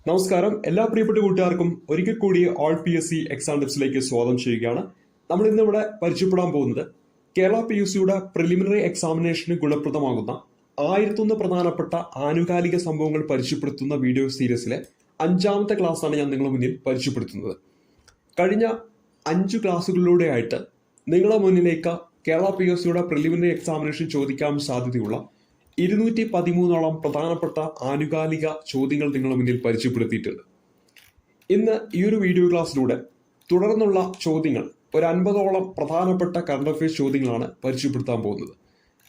നമസ്കാരം. എല്ലാ പ്രിയപ്പെട്ട കൂട്ടുകാർക്കും ഒരിക്കൽ കൂടി ഓൾ PSC എക്സാം ടിപ്സിലേക്ക് സ്വാഗതം ചെയ്യുകയാണ്. നമ്മൾ ഇന്നിവിടെ പരിചയപ്പെടാൻ പോകുന്നത് കേരള PSCയുടെ പ്രിലിമിനറി എക്സാമിനേഷന് ഗുണപ്രദമാകുന്ന 1001 പ്രധാനപ്പെട്ട ആനുകാലിക സംഭവങ്ങൾ പരിചയപ്പെടുത്തുന്ന വീഡിയോ സീരീസിലെ 5ാമത്തെ ക്ലാസ്സാണ് ഞാൻ നിങ്ങളുടെ മുന്നിൽ പരിചയപ്പെടുത്തുന്നത്. കഴിഞ്ഞ 5 ക്ലാസ്സുകളിലൂടെയായിട്ട് നിങ്ങളുടെ മുന്നിലേക്ക് കേരള PSCയുടെ പ്രിലിമിനറി എക്സാമിനേഷൻ ചോദിക്കാൻ സാധ്യതയുള്ള 213ഓളം പ്രധാനപ്പെട്ട ആനുകാലിക ചോദ്യങ്ങൾ നിങ്ങളുടെ മുന്നിൽ പരിചയപ്പെടുത്തിയിട്ടുണ്ട്. ഇന്ന് ഈ ഒരു വീഡിയോ ക്ലാസ്സിലൂടെ തുടർന്നുള്ള ചോദ്യങ്ങൾ ഒരു 50ഓളം പ്രധാനപ്പെട്ട കറണ്ട് അഫയേഴ്സ് ചോദ്യങ്ങളാണ് പരിചയപ്പെടുത്താൻ പോകുന്നത്.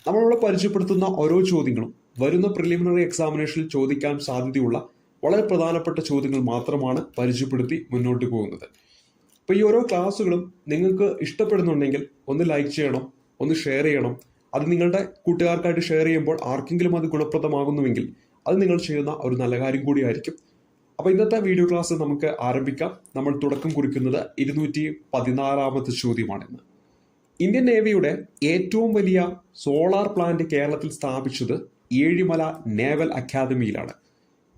നമ്മളിവിടെ പരിചയപ്പെടുത്തുന്ന ഓരോ ചോദ്യങ്ങളും വരുന്ന പ്രിലിമിനറി എക്സാമിനേഷനിൽ ചോദിക്കാൻ സാധ്യതയുള്ള വളരെ പ്രധാനപ്പെട്ട ചോദ്യങ്ങൾ മാത്രമാണ് പരിചയപ്പെടുത്തി മുന്നോട്ട് പോകുന്നത്. അപ്പോൾ ഈ ഓരോ ക്ലാസ്സുകളും നിങ്ങൾക്ക് ഇഷ്ടപ്പെടുന്നുണ്ടെങ്കിൽ ഒന്ന് ലൈക്ക് ചെയ്യണം, ഒന്ന് ഷെയർ ചെയ്യണം. അത് നിങ്ങളുടെ കൂട്ടുകാർക്കായിട്ട് ഷെയർ ചെയ്യുമ്പോൾ ആർക്കെങ്കിലും അത് ഗുണപ്രദമാകുന്നുവെങ്കിൽ അത് നിങ്ങൾ ചെയ്യുന്ന ഒരു നല്ല കാര്യം കൂടിയായിരിക്കും. അപ്പോൾ ഇന്നത്തെ വീഡിയോ ക്ലാസ് നമുക്ക് ആരംഭിക്കാം. നമ്മൾ തുടക്കം കുറിക്കുന്നത് 214ാമത്തെ ചോദ്യമാണിന്ന്. ഇന്ത്യൻ നേവിയുടെ ഏറ്റവും വലിയ സോളാർ പ്ലാന്റ് കേരളത്തിൽ സ്ഥാപിച്ചത് ഏഴിമല നേവൽ അക്കാദമിയിലാണ്.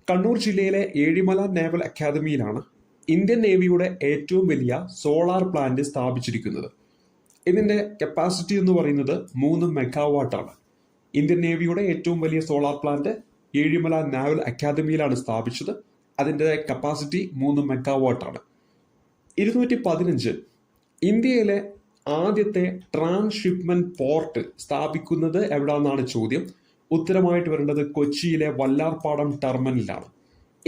കണ്ണൂർ ജില്ലയിലെ ഏഴിമല നേവൽ അക്കാദമിയിലാണ് ഇന്ത്യൻ നേവിയുടെ ഏറ്റവും വലിയ സോളാർ പ്ലാന്റ് സ്ഥാപിച്ചിരിക്കുന്നത്. ഇതിന്റെ കപ്പാസിറ്റി എന്ന് പറയുന്നത് 3 മെഗാവാട്ടാണ്. ഇന്ത്യൻ നേവിയുടെ ഏറ്റവും വലിയ സോളാർ പ്ലാന്റ് ഏഴിമല നാവൽ അക്കാദമിയിലാണ് സ്ഥാപിച്ചത്. അതിന്റെ കപ്പാസിറ്റി 3 മെഗാവാട്ടാണ്. 215 ഇന്ത്യയിലെ ആദ്യത്തെ ട്രാൻസ്ഷിപ്മെന്റ് പോർട്ട് സ്ഥാപിക്കുന്നത് എവിടാന്നാണ് ചോദ്യം. ഉത്തരമായിട്ട് വരേണ്ടത് കൊച്ചിയിലെ വല്ലാർപാടം ടെർമിനലാണ്.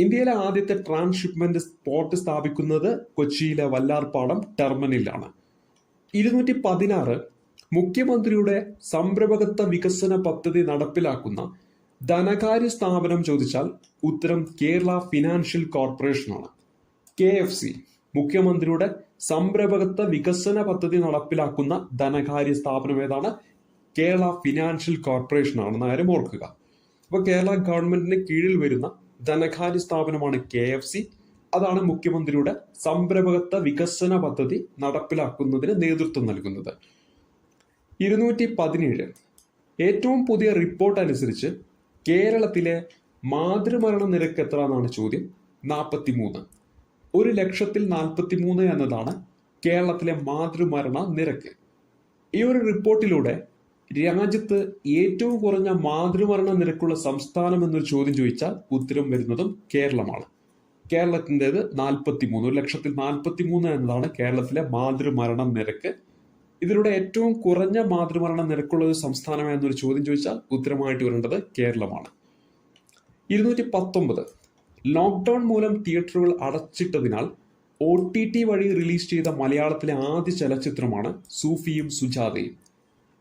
ഇന്ത്യയിലെ ആദ്യത്തെ ട്രാൻസ്ഷിപ്മെന്റ് പോർട്ട് സ്ഥാപിക്കുന്നത് കൊച്ചിയിലെ വല്ലാർപാടം ടെർമിനലാണ്. 216 മുഖ്യമന്ത്രിയുടെ സംരംഭകത്വ വികസന പദ്ധതി നടപ്പിലാക്കുന്ന ധനകാര്യ സ്ഥാപനം ചോദിച്ചാൽ ഉത്തരം കേരള ഫിനാൻഷ്യൽ കോർപ്പറേഷനാണ്. KFC മുഖ്യമന്ത്രിയുടെ സംരംഭകത്വ വികസന പദ്ധതി നടപ്പിലാക്കുന്ന ധനകാര്യ സ്ഥാപനം ഏതാണ്? കേരള ഫിനാൻഷ്യൽ കോർപ്പറേഷൻ ആണെന്ന കാര്യം ഓർക്കുക. അപ്പോൾ കേരള ഗവൺമെന്റിന് കീഴിൽ വരുന്ന ധനകാര്യ സ്ഥാപനമാണ് KFC. അതാണ് മുഖ്യമന്ത്രിയുടെ സംരംഭകത്വ വികസന പദ്ധതി നടപ്പിലാക്കുന്നതിന് നേതൃത്വം നൽകുന്നത്. 217 ഏറ്റവും പുതിയ റിപ്പോർട്ട് അനുസരിച്ച് കേരളത്തിലെ മാതൃമരണ നിരക്ക് എത്ര എന്നാണ് ചോദ്യം. 43. 1,43,000 എന്നതാണ് കേരളത്തിലെ മാതൃമരണ നിരക്ക്. ഈ ഒരു റിപ്പോർട്ടിലൂടെ രാജ്യത്ത് ഏറ്റവും കുറഞ്ഞ മാതൃമരണ നിരക്കുള്ള സംസ്ഥാനം എന്നൊരു ചോദ്യം ചോദിച്ചാൽ ഉത്തരം വരുന്നതും കേരളമാണ്. കേരളത്തിൻ്റെത് 43. 1,43,000 എന്നതാണ് കേരളത്തിലെ മാതൃമരണ നിരക്ക്. ഇതിലൂടെ ഏറ്റവും കുറഞ്ഞ മാതൃമരണ നിരക്കുള്ള ഒരു സംസ്ഥാനം എന്നൊരു ചോദ്യം ചോദിച്ചാൽ ഉത്തരമായിട്ട് വരേണ്ടത് കേരളമാണ്. 219 ലോക്ക്ഡൌൺ മൂലം തിയേറ്ററുകൾ അടച്ചിട്ടതിനാൽ OTT വഴി റിലീസ് ചെയ്ത മലയാളത്തിലെ ആദ്യ ചലച്ചിത്രമാണ് സൂഫിയും സുജാതയും.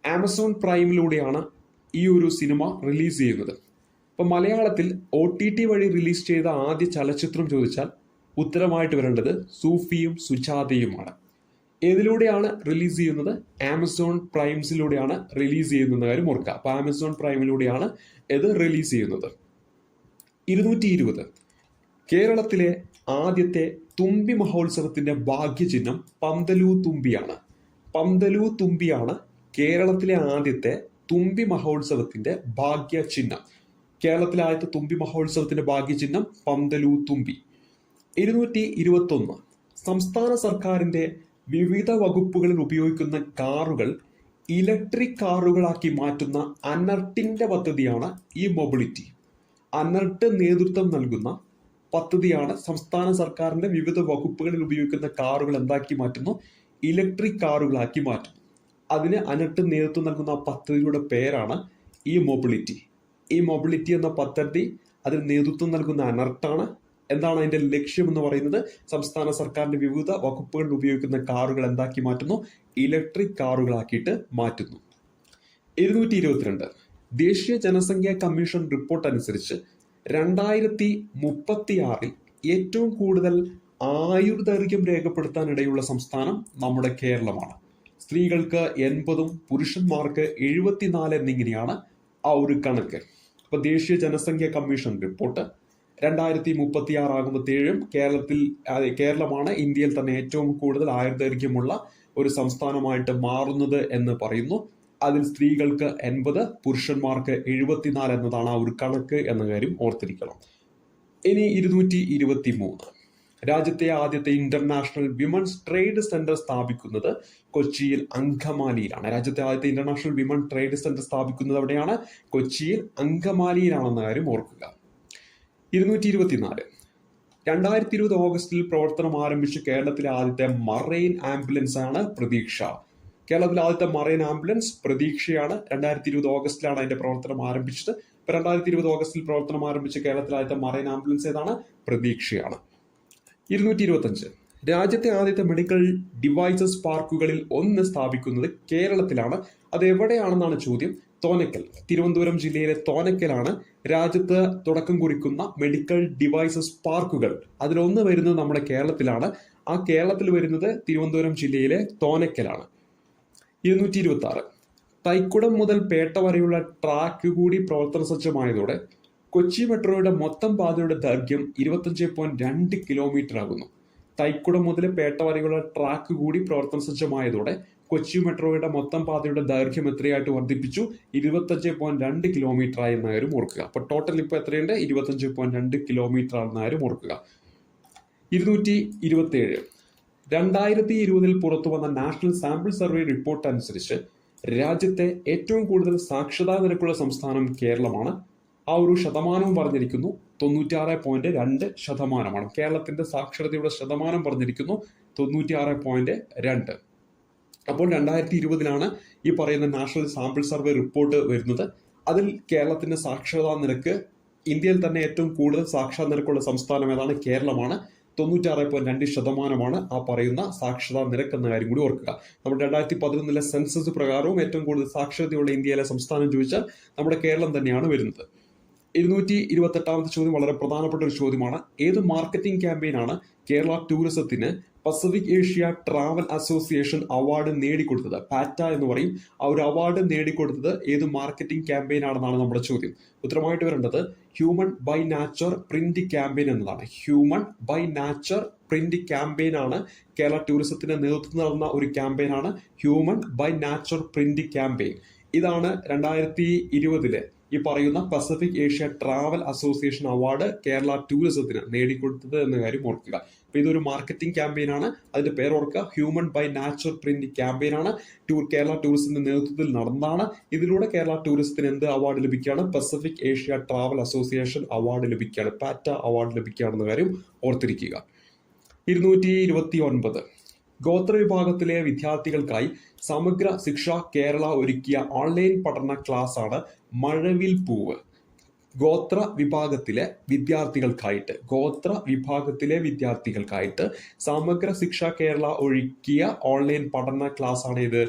ആമസോൺ പ്രൈമിലൂടെയാണ് ഈ ഒരു സിനിമ റിലീസ് ചെയ്യുന്നത്. അപ്പോൾ മലയാളത്തിൽ OTT വഴി റിലീസ് ചെയ്ത ആദ്യ ചലച്ചിത്രം ചോദിച്ചാൽ ഉത്തരമായിട്ട് വരേണ്ടത് സൂഫിയും സുജാതയുമാണ്. ഏതിലൂടെയാണ് റിലീസ് ചെയ്യുന്നത്? ആമസോൺ പ്രൈംസിലൂടെയാണ് റിലീസ് ചെയ്യുന്ന കാര്യം ഓർക്കുക. അപ്പോൾ ആമസോൺ പ്രൈമിലൂടെയാണ് ഇത് റിലീസ് ചെയ്യുന്നത്. 220 കേരളത്തിലെ ആദ്യത്തെ തുമ്പി മഹോത്സവത്തിന്റെ ഭാഗ്യചിഹ്നം പന്തലൂ തുമ്പിയാണ്. പന്തലൂ തുമ്പിയാണ് കേരളത്തിലെ ആദ്യത്തെ തുമ്പി മഹോത്സവത്തിന്റെ ഭാഗ്യചിഹ്നം. കേരളത്തിലെ ആദ്യത്തെ തുമ്പി മഹോത്സവത്തിന്റെ ഭാഗ്യചിഹ്നം പന്തലൂ തുമ്പി. 221 സംസ്ഥാന സർക്കാരിന്റെ വിവിധ വകുപ്പുകളിൽ ഉപയോഗിക്കുന്ന കാറുകൾ ഇലക്ട്രിക് കാറുകളാക്കി മാറ്റുന്ന അനർട്ടിന്റെ പദ്ധതിയാണ് ഈ മൊബിലിറ്റി. അനർട്ട് നേതൃത്വം നൽകുന്ന പദ്ധതിയാണ് സംസ്ഥാന സർക്കാരിന്റെ വിവിധ വകുപ്പുകളിൽ ഉപയോഗിക്കുന്ന കാറുകൾ എന്താക്കി മാറ്റുന്നു? ഇലക്ട്രിക് കാറുകളാക്കി മാറ്റുന്നു. അതിന് അനർട്ട് നേതൃത്വം നൽകുന്ന പദ്ധതിയുടെ പേരാണ് ഈ മൊബിലിറ്റി. ഈ മൊബിലിറ്റി എന്ന പദ്ധതി അതിന് നേതൃത്വം നൽകുന്ന അനർട്ടാണ്. എന്താണ് അതിന്റെ ലക്ഷ്യം എന്ന് പറയുന്നത്? സംസ്ഥാന സർക്കാരിന്റെ വിവിധ വകുപ്പുകളിൽ ഉപയോഗിക്കുന്ന കാറുകൾ എന്താക്കി മാറ്റുന്നു? ഇലക്ട്രിക് കാറുകളാക്കിയിട്ട് മാറ്റുന്നു. 222 ദേശീയ ജനസംഖ്യാ കമ്മീഷൻ റിപ്പോർട്ട് അനുസരിച്ച് 2036 ഏറ്റവും കൂടുതൽ ആയുർദൈർഘ്യം രേഖപ്പെടുത്താനിടയുള്ള സംസ്ഥാനം നമ്മുടെ കേരളമാണ്. സ്ത്രീകൾക്ക് 80 പുരുഷന്മാർക്ക് 74 എന്നിങ്ങനെയാണ് ആ ഒരു കണക്ക്. അപ്പൊ ദേശീയ ജനസംഖ്യാ കമ്മീഷൻ റിപ്പോർട്ട് 2036 ആകുമ്പോഴത്തേഴും കേരളമാണ് ഇന്ത്യയിൽ തന്നെ ഏറ്റവും കൂടുതൽ ആയുർദൈർഘ്യമുള്ള ഒരു സംസ്ഥാനമായിട്ട് മാറുന്നത് എന്ന് പറയുന്നു. അതിൽ സ്ത്രീകൾക്ക് 80, പുരുഷന്മാർക്ക് 74 എന്നതാണ് ആ ഒരു കണക്ക് എന്ന കാര്യം ഓർത്തിരിക്കണം. ഇനി 223. രാജ്യത്തെ ആദ്യത്തെ ഇന്റർനാഷണൽ വിമൻസ് ട്രേഡ് സെന്റർ സ്ഥാപിക്കുന്നത് കൊച്ചിയിൽ അങ്കമാലിയിലാണ്. രാജ്യത്തെ ആദ്യത്തെ ഇന്റർനാഷണൽ വിമൻ ട്രേഡ് സെന്റർ സ്ഥാപിക്കുന്നത് എവിടെയാണ്? കൊച്ചിയിൽ അങ്കമാലിയിലാണെന്ന കാര്യം ഓർക്കുക. 224. 2020 ഓഗസ്റ്റിൽ പ്രവർത്തനം ആരംഭിച്ച കേരളത്തിലെ ആദ്യത്തെ മറൈൻ ആംബുലൻസ് ആണ് പ്രതീക്ഷ. കേരളത്തിലെ ആദ്യത്തെ മറൈൻ ആംബുലൻസ് പ്രതീക്ഷയാണ്. 2020 ഓഗസ്റ്റിലാണ് അതിന്റെ പ്രവർത്തനം ആരംഭിച്ചത്. 2020 ഓഗസ്റ്റിൽ പ്രവർത്തനം ആരംഭിച്ച കേരളത്തിലെ ആദ്യത്തെ മറൈൻ ആംബുലൻസ് ഏതാണ്? പ്രതീക്ഷയാണ്. 225. രാജ്യത്തെ ആദ്യത്തെ മെഡിക്കൽ ഡിവൈസസ് പാർക്കുകളിൽ ഒന്ന് സ്ഥാപിക്കുന്നത് കേരളത്തിലാണ്. അത് എവിടെയാണെന്നാണ് ചോദ്യം. തോന്നയ്ക്കൽ, തിരുവനന്തപുരം ജില്ലയിലെ തോന്നയ്ക്കലാണ് രാജ്യത്ത് തുടക്കം കുറിക്കുന്ന മെഡിക്കൽ ഡിവൈസസ് പാർക്കുകൾ. അതിലൊന്ന് വരുന്നത് നമ്മുടെ കേരളത്തിലാണ്. ആ കേരളത്തിൽ വരുന്നത് തിരുവനന്തപുരം ജില്ലയിലെ തോന്നയ്ക്കലാണ്. 226. തൈക്കുടം മുതൽ പേട്ട വരെയുള്ള ട്രാക്ക് കൂടി പ്രവർത്തന സജ്ജമായതോടെ കൊച്ചി മെട്രോയുടെ മൊത്തം പാതയുടെ ദൈർഘ്യം 25.2 കിലോമീറ്റർ ആകുന്നു. തൈക്കുടം മുതൽ പേട്ട വരെയുള്ള ട്രാക്ക് കൂടി പ്രവർത്തന സജ്ജമായതോടെ കൊച്ചി മെട്രോയുടെ മൊത്തം പാതയുടെ ദൈർഘ്യം എത്രയായിട്ട് വർദ്ധിപ്പിച്ചു? 25.2 കിലോമീറ്റർ ആയി എന്ന കാര്യം ഓർക്കുക. അപ്പൊ ടോട്ടൽ ഇപ്പൊ എത്രയുണ്ട്? 25.2 കിലോമീറ്റർ ആണെന്ന കാര്യം ഓർക്കുക. 227. 2020 പുറത്തു വന്ന നാഷണൽ സാമ്പിൾ സർവേ റിപ്പോർട്ട് അനുസരിച്ച് രാജ്യത്തെ ഏറ്റവും കൂടുതൽ സാക്ഷരതാ നിരക്കുള്ള സംസ്ഥാനം കേരളമാണ്. ആ ഒരു ശതമാനവും പറഞ്ഞിരിക്കുന്നു 96.2%. കേരളത്തിന്റെ സാക്ഷരതയുടെ ശതമാനം പറഞ്ഞിരിക്കുന്നു 96.2. അപ്പോൾ 2020 ഈ പറയുന്ന നാഷണൽ സാമ്പിൾ സർവേ റിപ്പോർട്ട് വരുന്നത്. അതിൽ കേരളത്തിന്റെ സാക്ഷരതാ നിരക്ക്, ഇന്ത്യയിൽ തന്നെ ഏറ്റവും കൂടുതൽ സാക്ഷരതാ നിരക്കുള്ള സംസ്ഥാനം ഏതാണ്? കേരളമാണ്. 96.2% ആ പറയുന്ന സാക്ഷരതാ നിരക്ക് എന്ന കാര്യം കൂടി ഓർക്കുക. നമ്മുടെ 2011 സെൻസസ് പ്രകാരവും ഏറ്റവും കൂടുതൽ സാക്ഷരതയുള്ള ഇന്ത്യയിലെ സംസ്ഥാനം ചോദിച്ചാൽ നമ്മുടെ കേരളം തന്നെയാണ് വരുന്നത്. 228 ചോദ്യം വളരെ പ്രധാനപ്പെട്ട ഒരു ചോദ്യമാണ്. ഏത് മാർക്കറ്റിംഗ് ക്യാമ്പയിനാണ് കേരള ടൂറിസത്തിന് Pacific Asia travel association award നേടിക്കൊടുത്തത്? പാറ്റ എന്ന് പറയും. ആ ഒരു അവാർഡ് നേടിക്കൊടുത്തത് ഏത് മാർക്കറ്റിംഗ് ക്യാമ്പയിൻ ആണെന്നാണ് നമ്മുടെ ചോദ്യം. ഉത്തരമായിട്ട് വരേണ്ടത് human by nature print campaign എന്നതാണ്. Human by nature print campaign ആണ് കേരള ടൂറിസത്തിന് നേതൃത്വം നൽകുന്ന ഒരു ക്യാമ്പയിനാണ് human by nature print campaign. ഇതാണ് 2020 ഈ പറയുന്ന Pacific Asia travel association award Kerala ടൂറിസത്തിന് നേടിക്കൊടുത്തത് എന്ന കാര്യം ഓർക്കുക. അപ്പൊ ഇതൊരു മാർക്കറ്റിംഗ് ക്യാമ്പയിൻ ആണ്. അതിന്റെ പേര് ഓർക്കുക, human by nature print campaign ആണ്. കേരള ടൂറിസത്തിന്റെ നേതൃത്വത്തിൽ നടന്നതാണ്. ഇതിലൂടെ കേരള ടൂറിസത്തിന് എന്ത് അവാർഡ് ലഭിക്കുകയാണ്? Pacific Asia travel association award ലഭിക്കുകയാണ്, പാറ്റ അവാർഡ് ലഭിക്കുകയാണെന്ന കാര്യം ഓർത്തിരിക്കുക. 229. ഗോത്ര വിഭാഗത്തിലെ വിദ്യാർത്ഥികൾക്കായി സമഗ്ര ശിക്ഷ കേരള ഒരുക്കിയ ഓൺലൈൻ പഠന ക്ലാസ് ആണ് മഴവിൽ പൂവ്. ഗോത്ര വിഭാഗത്തിലെ വിദ്യാർത്ഥികൾക്കായിട്ട് സമഗ്ര ശിക്ഷ കേരള ഒരുക്കിയ ഓൺലൈൻ പഠന ക്ലാസ് ആണ് ഇത്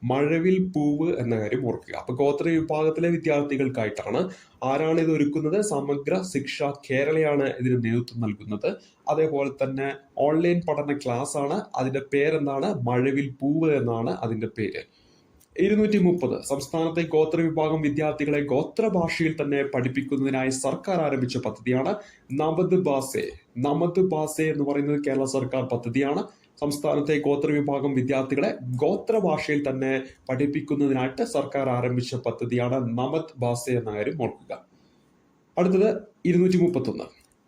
മഴവിൽ പൂവ് എന്ന കാര്യം ഓർക്കുക. അപ്പൊ ഗോത്ര വിഭാഗത്തിലെ വിദ്യാർത്ഥികൾക്കായിട്ടാണ്. ആരാണ് ഇത് ഒരുക്കുന്നത്? സമഗ്ര ശിക്ഷ കേരളയാണ് ഇതിന് നേതൃത്വം നൽകുന്നത്. അതേപോലെ തന്നെ ഓൺലൈൻ പഠന ക്ലാസ് ആണ്. അതിന്റെ പേരെന്താണ്? മഴവിൽ പൂവ് എന്നാണ് അതിന്റെ പേര്. 230. സംസ്ഥാനത്തെ ഗോത്ര വിഭാഗം വിദ്യാർത്ഥികളെ ഗോത്രഭാഷയിൽ തന്നെ പഠിപ്പിക്കുന്നതിനായി സർക്കാർ ആരംഭിച്ച പദ്ധതിയാണ് നമത് ബാസെ. നമത് ബാസെ എന്ന് പറയുന്നത് കേരള സർക്കാർ പദ്ധതിയാണ്. സംസ്ഥാനത്തെ ഗോത്ര വിഭാഗം വിദ്യാർത്ഥികളെ ഗോത്രഭാഷയിൽ തന്നെ പഠിപ്പിക്കുന്നതിനായിട്ട് സർക്കാർ ആരംഭിച്ച പദ്ധതിയാണ് നമത് ബാസെ എന്ന കാര്യം ഓർക്കുക. അടുത്തത് 231.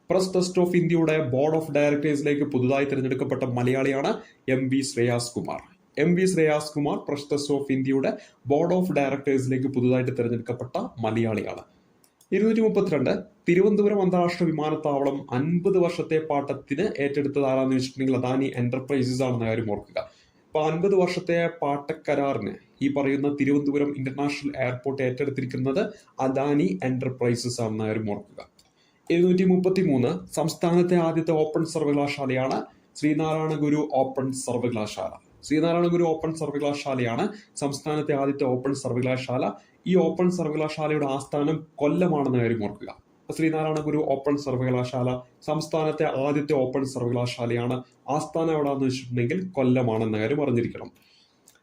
പ്രസ് ട്രസ്റ്റ് ഓഫ് ഇന്ത്യയുടെ ബോർഡ് ഓഫ് ഡയറക്ടേഴ്സിലേക്ക് പുതുതായി തിരഞ്ഞെടുക്കപ്പെട്ട മലയാളിയാണ് MV Shreyas Kumar. MV Shreyas Kumar press trust of ഇന്ത്യയുടെ ബോർഡ് ഓഫ് ഡയറക്ടേഴ്സിലേക്ക് പുതുതായിട്ട് തിരഞ്ഞെടുക്കപ്പെട്ട മലയാളിയാണ്. 232. തിരുവനന്തപുരം അന്താരാഷ്ട്ര വിമാനത്താവളം 50 വർഷത്തെ പാട്ടത്തിന് ഏറ്റെടുത്തത് ആരാന്ന് വെച്ചിട്ടുണ്ടെങ്കിൽ അദാനി എന്റർപ്രൈസസ് ആണെന്ന കാര്യം ഓർക്കുക. അപ്പൊ 50 വർഷത്തെ പാട്ടക്കരാറിന് ഈ പറയുന്ന തിരുവനന്തപുരം ഇന്റർനാഷണൽ എയർപോർട്ട് ഏറ്റെടുത്തിരിക്കുന്നത് അദാനി എന്റർപ്രൈസസ് ആണെന്ന കാര്യം ഓർക്കുക. 233. സംസ്ഥാനത്തെ ആദ്യത്തെ ഓപ്പൺ സർവകലാശാലയാണ് ശ്രീനാരായണ ഗുരു ഓപ്പൺ സർവകലാശാല. ശ്രീനാരായണ ഗുരു ഓപ്പൺ സർവകലാശാലയാണ് സംസ്ഥാനത്തെ ആദ്യത്തെ ഓപ്പൺ സർവകലാശാല. ഈ ഓപ്പൺ സർവകലാശാലയുടെ ആസ്ഥാനം കൊല്ലമാണെന്ന കാര്യം ഓർക്കുക. ശ്രീനാരായണ ഗുരു ഓപ്പൺ സർവകലാശാല സംസ്ഥാനത്തെ ആദ്യത്തെ ഓപ്പൺ സർവകലാശാലയാണ്. ആസ്ഥാനം എവിടെയാണെന്ന് വെച്ചിട്ടുണ്ടെങ്കിൽ കൊല്ലമാണെന്ന കാര്യം അറിഞ്ഞിരിക്കണം.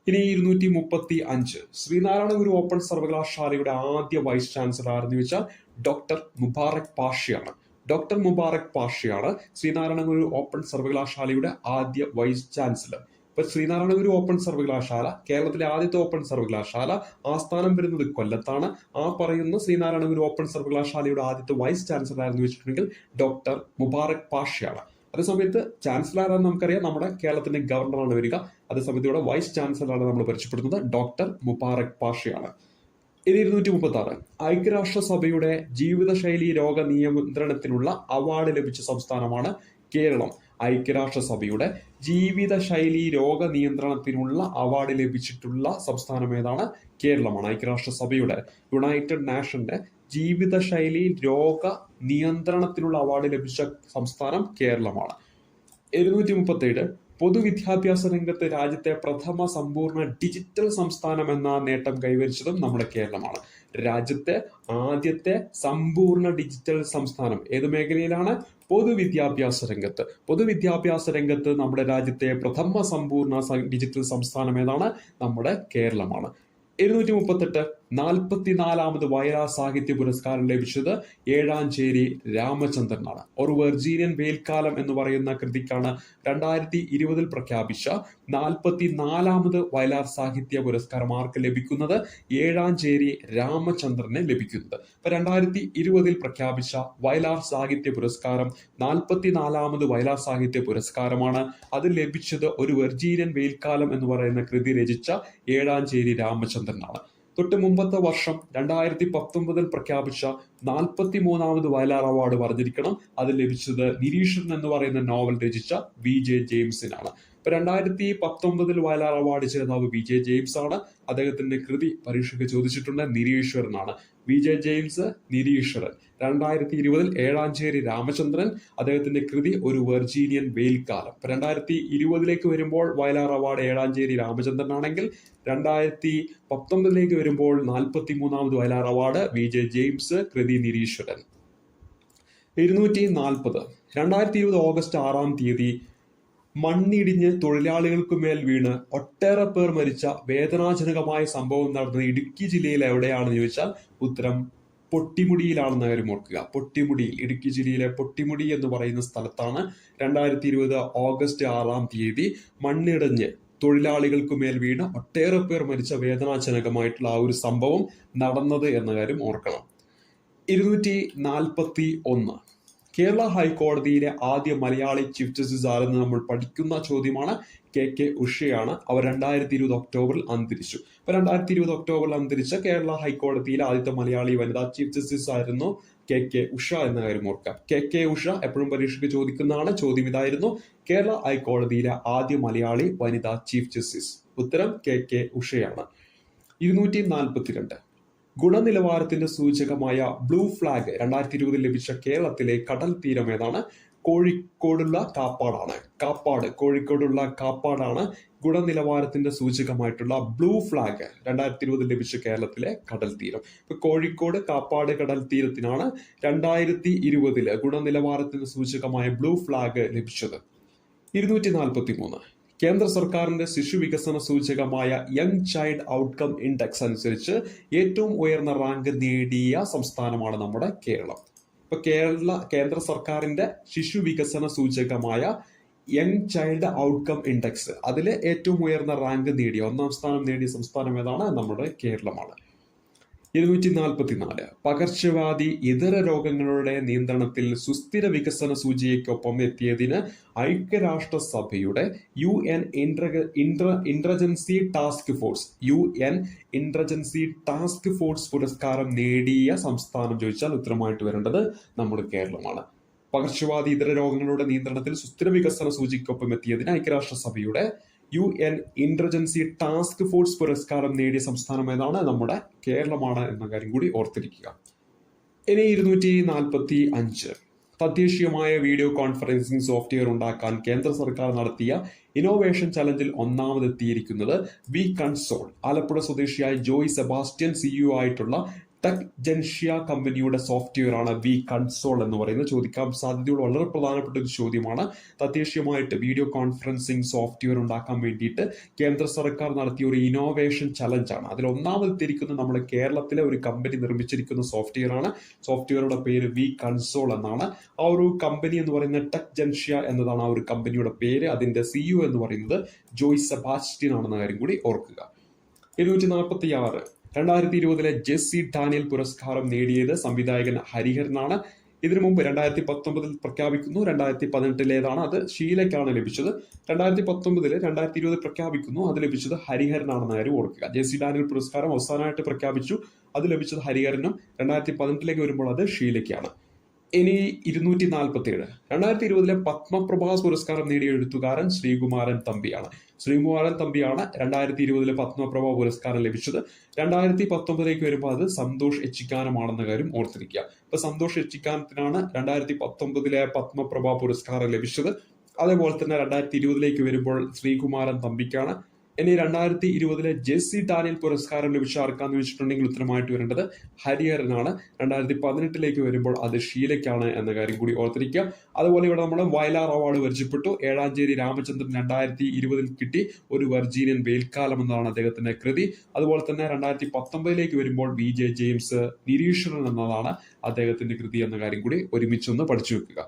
ഇനി 235. ശ്രീനാരായണ ഗുരു ഓപ്പൺ സർവകലാശാലയുടെ ആദ്യ വൈസ് ചാൻസലർ ആരെന്ന് വെച്ചാൽ ഡോക്ടർ മുബാറക് പാഷയാണ്. ശ്രീനാരായണ ഗുരു ഓപ്പൺ സർവകലാശാലയുടെ ആദ്യ വൈസ് ചാൻസലർ. ഇപ്പൊ ശ്രീനാരായണ ഗുരു ഓപ്പൺ സർവകലാശാല കേരളത്തിലെ ആദ്യത്തെ ഓപ്പൺ സർവകലാശാല, ആസ്ഥാനം വരുന്നത് കൊല്ലത്താണ്. ആ പറയുന്ന ശ്രീനാരായണ ഗുരു ഓപ്പൺ സർവകലാശാലയുടെ ആദ്യത്തെ വൈസ് ചാൻസലർ ആയിരുന്നു വെച്ചിട്ടുണ്ടെങ്കിൽ ഡോക്ടർ മുബാറക് പാഷയാണ്. അതേസമയത്ത് ചാൻസലർ ആണെന്ന് നമുക്കറിയാം, നമ്മുടെ കേരളത്തിന്റെ ഗവർണറാണ് വരിക. അതേസമയത്ത് ഇവിടെ വൈസ് ചാൻസലറാണ് നമ്മൾ പരിചയപ്പെടുന്നത് ഡോക്ടർ മുബാറക് പാഷയാണ്. ഇനി 236 ഐക്യരാഷ്ട്രസഭയുടെ ജീവിതശൈലി രോഗ നിയന്ത്രണത്തിനുള്ള അവാർഡ് ലഭിച്ച സംസ്ഥാനമാണ് കേരളം. ഐക്യരാഷ്ട്രസഭയുടെ ജീവിതശൈലി രോഗ നിയന്ത്രണത്തിനുള്ള അവാർഡ് ലഭിച്ചിട്ടുള്ള സംസ്ഥാനം ഏതാണ്? കേരളമാണ്. ഐക്യരാഷ്ട്രസഭയുടെ യുണൈറ്റഡ് നാഷന്റെ ജീവിതശൈലി രോഗ നിയന്ത്രണത്തിനുള്ള അവാർഡ് ലഭിച്ച സംസ്ഥാനം കേരളമാണ്. 237 പൊതുവിദ്യാഭ്യാസ രംഗത്ത് രാജ്യത്തെ പ്രഥമ സമ്പൂർണ്ണ ഡിജിറ്റൽ സംസ്ഥാനം എന്ന നേട്ടം കൈവരിച്ചതും നമ്മുടെ കേരളമാണ്. രാജ്യത്തെ ആദ്യത്തെ സമ്പൂർണ്ണ ഡിജിറ്റൽ സംസ്ഥാനം ഏത് മേഖലയിലാണ്? പൊതുവിദ്യാഭ്യാസ രംഗത്ത്. പൊതുവിദ്യാഭ്യാസ രംഗത്ത് നമ്മുടെ രാജ്യത്തെ പ്രഥമ സമ്പൂർണ്ണ ഡിജിറ്റൽ സംസ്ഥാനം ഏതാണ്? നമ്മുടെ കേരളമാണ്. 238 44ാമത് വയലാർ സാഹിത്യ പുരസ്കാരം ലഭിച്ചത് ഏഴാഞ്ചേരി രാമചന്ദ്രനാണ്. ഒരു വെർജീനിയൻ വേൽക്കാലം എന്ന് പറയുന്ന കൃതിക്കാണ് 2020 പ്രഖ്യാപിച്ച 44ാമത് വയലാർ സാഹിത്യ പുരസ്കാരം ആർക്ക് ലഭിക്കുന്നത്? ഏഴാഞ്ചേരി രാമചന്ദ്രന് ലഭിക്കുന്നത്. ഇപ്പൊ 2020 പ്രഖ്യാപിച്ച വയലാർ സാഹിത്യ പുരസ്കാരം 44ാമത് വയലാർ സാഹിത്യ പുരസ്കാരമാണ്. അത് ലഭിച്ചത് ഒരു വെർജീനിയൻ വേൽക്കാലം എന്ന് പറയുന്ന കൃതി രചിച്ച ഏഴാഞ്ചേരി രാമചന്ദ്രനാണ്. തൊട്ട് മുമ്പത്തെ വർഷം 2019 പ്രഖ്യാപിച്ച 43ാമത് വയലാർ അവാർഡ് പറഞ്ഞിരിക്കണം. അത് ലഭിച്ചത് നിരീശ്വരൻ എന്ന് പറയുന്ന നോവൽ രചിച്ച VJ ജെയിംസിനാണ്. ഇപ്പൊ 2019 വയലാർ അവാർഡ് ജേതാവ് VJ ജെയിംസ് ആണ്. അദ്ദേഹത്തിന്റെ കൃതി പരീക്ഷയ്ക്ക് ചോദിച്ചിട്ടുണ്ട്, നിരീശ്വരനാണ്. VJ James, Nireeshwaran. 2020 ഏഴാഞ്ചേരി രാമചന്ദ്രൻ, അദ്ദേഹത്തിന്റെ കൃതി ഒരു വെർജീനിയൻ വെയിൽക്കാലം. 2020 വരുമ്പോൾ വയലാർ അവാർഡ് ഏഴാഞ്ചേരി രാമചന്ദ്രൻ ആണെങ്കിൽ 2019 വരുമ്പോൾ 43ാമത് വയലാർ അവാർഡ് VJ ജെയിംസ്, കൃതി നിരീശ്വരൻ. 240 2020 ഓഗസ്റ്റ് 6-ാം തീയതി മണ്ണിടിഞ്ഞ് തൊഴിലാളികൾക്കുമേൽ വീണ് ഒട്ടേറെ പേർ മരിച്ച വേദനാജനകമായ സംഭവം നടന്നത് ഇടുക്കി ജില്ലയിൽ എവിടെയാണെന്ന് ചോദിച്ചാൽ ഉത്തരം പൊട്ടിമുടിയിലാണെന്ന കാര്യം ഓർക്കുക. പൊട്ടിമുടിയിൽ, ഇടുക്കി ജില്ലയിലെ പൊട്ടിമുടി എന്ന് പറയുന്ന സ്ഥലത്താണ് 2020 ഓഗസ്റ്റ് 6-ാം തീയതി മണ്ണിടിഞ്ഞ് തൊഴിലാളികൾക്കുമേൽ വീണ് ഒട്ടേറെ പേർ മരിച്ച വേദനാജനകമായിട്ടുള്ള ആ ഒരു സംഭവം നടന്നത് എന്ന കാര്യം ഓർക്കണം. 241 കേരള ഹൈക്കോടതിയിലെ ആദ്യ മലയാളി ചീഫ് ജസ്റ്റിസ് ആരെന്ന് നമ്മൾ പഠിക്കുന്ന ചോദ്യമാണ്. KK ഉഷയാണ്. അവർ 2020 ഒക്ടോബറിൽ അന്തരിച്ചു. അപ്പൊ 2020 ഒക്ടോബറിൽ അന്തരിച്ച കേരള ഹൈക്കോടതിയിലെ ആദ്യത്തെ മലയാളി വനിതാ ചീഫ് ജസ്റ്റിസ് ആയിരുന്നു KK ഉഷ എന്ന കാര്യം ഓർക്കാം. KK ഉഷ എപ്പോഴും പരീക്ഷയ്ക്ക് ചോദിക്കുന്നതാണ്. ചോദ്യം ഇതായിരുന്നു: കേരള ഹൈക്കോടതിയിലെ ആദ്യ മലയാളി വനിതാ ചീഫ് ജസ്റ്റിസ്. ഉത്തരം KK ഉഷയാണ്. 242 ഗുണനിലവാരത്തിന്റെ സൂചകമായ ബ്ലൂ ഫ്ലാഗ് 2020 ലഭിച്ച കേരളത്തിലെ കടൽ തീരം ഏതാണ്? കോഴിക്കോടുള്ള കാപ്പാടാണ്. കോഴിക്കോടുള്ള കാപ്പാടാണ് ഗുണനിലവാരത്തിന്റെ സൂചകമായിട്ടുള്ള ബ്ലൂ ഫ്ലാഗ് 2020 ലഭിച്ച കേരളത്തിലെ കടൽ തീരം. ഇപ്പൊ കോഴിക്കോട് കാപ്പാട് കടൽ തീരത്തിനാണ് 2020 ഗുണനിലവാരത്തിന്റെ സൂചകമായ ബ്ലൂ ഫ്ലാഗ് ലഭിച്ചത്. 243 കേന്ദ്ര സർക്കാരിന്റെ ശിശു വികസന സൂചകമായ യങ് ചൈൽഡ് ഔട്ട്കം ഇൻഡെക്സ് അനുസരിച്ച് ഏറ്റവും ഉയർന്ന റാങ്ക് നേടിയ സംസ്ഥാനമാണ് നമ്മുടെ കേരളം. ഇപ്പൊ കേന്ദ്ര സർക്കാരിന്റെ ശിശു വികസന സൂചകമായ യങ് ചൈൽഡ് ഔട്ട്കം ഇൻഡെക്സ് അതിൽ ഏറ്റവും ഉയർന്ന റാങ്ക് നേടിയ 1-ാം സ്ഥാനം നേടിയ സംസ്ഥാനം ഏതാണ്? നമ്മുടെ കേരളമാണ്. 244 പകർച്ചവ്യാധി ഇതര രോഗങ്ങളുടെ നിയന്ത്രണത്തിൽ സുസ്ഥിര വികസന സൂചികയ്ക്കൊപ്പം എത്തിയതിന് ഐക്യരാഷ്ട്രസഭയുടെ UN ഇന്റർജൻസി ടാസ്ക് ഫോഴ്സ് പുരസ്കാരം നേടിയ സംസ്ഥാനം ചോദിച്ചാൽ ഉത്തരമായിട്ട് വരേണ്ടത് നമ്മുടെ കേരളമാണ്. പകർച്ചവ്യാധി ഇതര രോഗങ്ങളുടെ നിയന്ത്രണത്തിൽ സുസ്ഥിര വികസന സൂചികയ്ക്കൊപ്പം എത്തിയതിന് ഐക്യരാഷ്ട്രസഭയുടെ UN ഇന്റർജൻസി ടാസ്ക് ഫോഴ്സ് പുരസ്കാരം നേടിയ സംസ്ഥാനം ഏതാണ്? നമ്മുടെ കേരളമാണ് എന്ന കാര്യം കൂടി ഓർത്തിരിക്കുക. ഇനി 245 തദ്ദേശീയമായ വീഡിയോ കോൺഫറൻസിംഗ് സോഫ്റ്റ്വെയർ ഉണ്ടാക്കാൻ കേന്ദ്ര സർക്കാർ നടത്തിയ ഇന്നോവേഷൻ ചലഞ്ചിൽ ഒന്നാമതെത്തിയിരിക്കുന്നത് വി കൺസോൾ. ആലപ്പുഴ സ്വദേശിയായ ജോയ് സെബാസ്റ്റ്യൻ CEO ആയിട്ടുള്ള ടെക് ജൻഷ്യ കമ്പനിയുടെ സോഫ്റ്റ്വെയർ ആണ് വി കൺസോൾ എന്ന് പറയുന്നത്. ചോദിക്കാൻ സാധ്യതയുള്ള വളരെ പ്രധാനപ്പെട്ട ഒരു ചോദ്യമാണ്. തദ്ദേശീയമായിട്ട് വീഡിയോ കോൺഫറൻസിങ് സോഫ്റ്റ്വെയർ ഉണ്ടാക്കാൻ വേണ്ടിയിട്ട് കേന്ദ്ര സർക്കാർ നടത്തിയ ഒരു ഇന്നോവേഷൻ ചലഞ്ചാണ്. അതിൽ ഒന്നാമതെത്തിയിരിക്കുന്നത് നമ്മുടെ കേരളത്തിലെ ഒരു കമ്പനി നിർമ്മിച്ചിരിക്കുന്ന സോഫ്റ്റ്വെയർ ആണ്. സോഫ്റ്റ്വെയറുടെ പേര് വി കൺസോൾ എന്നാണ്. ആ ഒരു കമ്പനി എന്ന് പറയുന്നത് ടെക് ജൻഷ്യ എന്നതാണ് ആ ഒരു കമ്പനിയുടെ പേര്. അതിന്റെ സിഇഒ എന്ന് പറയുന്നത് ജോയ് സെബാസ്റ്റ്യൻ ആണെന്ന കാര്യം കൂടി ഓർക്കുക. 246 2020 ജെസ്സി ഡാനിയൽ പുരസ്കാരം നേടിയത് സംവിധായകൻ ഹരിഹരനാണ്. ഇതിനു മുമ്പ് 2019 പ്രഖ്യാപിക്കുന്നു, 2018 അത് ഷീലയ്ക്കാണ് ലഭിച്ചത്. 2019 2020 പ്രഖ്യാപിക്കുന്നു, അത് ലഭിച്ചത് ഹരിഹരനാണെന്ന കാര്യം ഓർക്കുക. ജെസ്സി ഡാനിയൽ പുരസ്കാരം അവസാനമായിട്ട് പ്രഖ്യാപിച്ചു, അത് ലഭിച്ചത് ഹരിഹരനും. 2018 വരുമ്പോൾ അത് ഷീലയ്ക്കാണ്. ഇനി 247 2020 പത്മപ്രഭാ പുരസ്കാരം നേടിയ എഴുത്തുകാരൻ ശ്രീകുമാരൻ തമ്പിയാണ്. ശ്രീകുമാരൻ തമ്പിയാണ് 2020 പത്മപ്രഭാ പുരസ്കാരം ലഭിച്ചത്. 2019 വരുമ്പോൾ അത് സന്തോഷ് എച്ചിക്കാനമാണെന്ന കാര്യം ഓർത്തിരിക്കുക. ഇപ്പൊ സന്തോഷ് എച്ചിക്കാനത്തിനാണ് 2019 പത്മപ്രഭാ പുരസ്കാരം ലഭിച്ചത്. അതേപോലെ തന്നെ 2020 വരുമ്പോൾ ശ്രീകുമാരൻ തമ്പിക്കാണ്. ഇനി 2020 ജെസ്സി ഡാനിയൽ പുരസ്കാരം ലഭിച്ച ആർക്കാന്ന് വെച്ചിട്ടുണ്ടെങ്കിൽ ഉത്തരമായിട്ട് വരേണ്ടത് ഹരിഹരനാണ്. 2018 വരുമ്പോൾ അത് ഷീലയ്ക്കാണ് എന്ന കാര്യം കൂടി ഓർത്തിരിക്കുക. അതുപോലെ ഇവിടെ നമ്മൾ വയലാർ അവാർഡ് പരിചയപ്പെട്ടു. ഏഴാഞ്ചേരി രാമചന്ദ്രൻ 2020 കിട്ടി ഒരു വെർജീനിയൻ വെയിൽക്കാലം എന്നതാണ് അദ്ദേഹത്തിന്റെ കൃതി. അതുപോലെ തന്നെ 2019 വരുമ്പോൾ VJ ജെയിംസ് നിരീക്ഷണൻ എന്നതാണ് അദ്ദേഹത്തിന്റെ കൃതി എന്ന കാര്യം കൂടി ഒരുമിച്ചൊന്ന് പഠിച്ചു വെക്കുക.